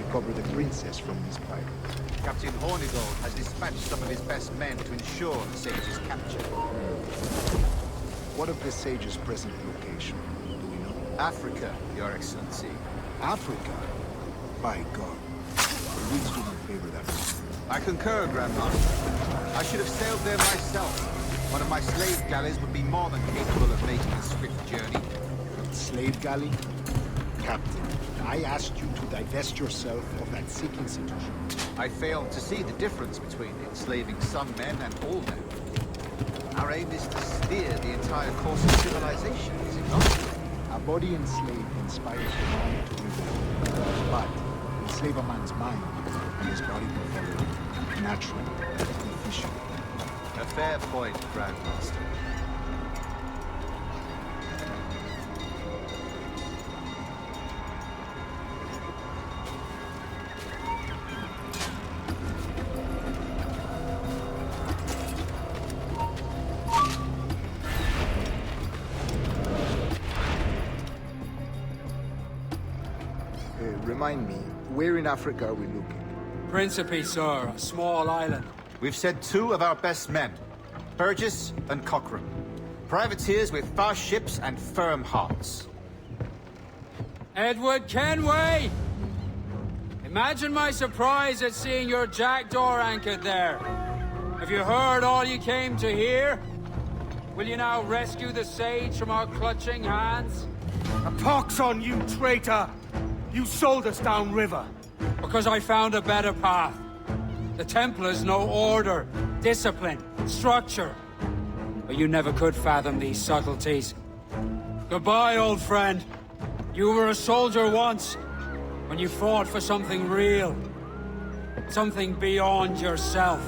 recover the princess from these pirates. Captain Hornigold has dispatched some of his best men to ensure the sage's capture. What of the sage's present location? Do we know? Africa, Your Excellency. Africa? By God. The winds do not favor that. I concur, Grand Master. I should have sailed there myself. One of my slave galleys would be more than capable of making a swift journey. Slave galley? Captain, I asked you to divest yourself of that sick institution. I failed to see the difference between enslaving some men and all men. Our aim is to steer the entire course of civilization, is it not? A body enslaved inspires the mind to rebel. But enslave a man's mind, and his body will follow naturally, efficient. A fair point, Grand Master. Remind me, where in Africa are we looking? Principe, sir, a small island. We've sent two of our best men, Burgess and Cochrane. Privateers with fast ships and firm hearts. Edward Kenway! Imagine my surprise at seeing your jackdaw anchored there. Have you heard all you came to hear? Will you now rescue the sage from our clutching hands? A pox on you, traitor! You sold us downriver. Because I found a better path. The Templars know order, discipline, structure. But you never could fathom these subtleties. Goodbye, old friend. You were a soldier once, when you fought for something real. Something beyond yourself.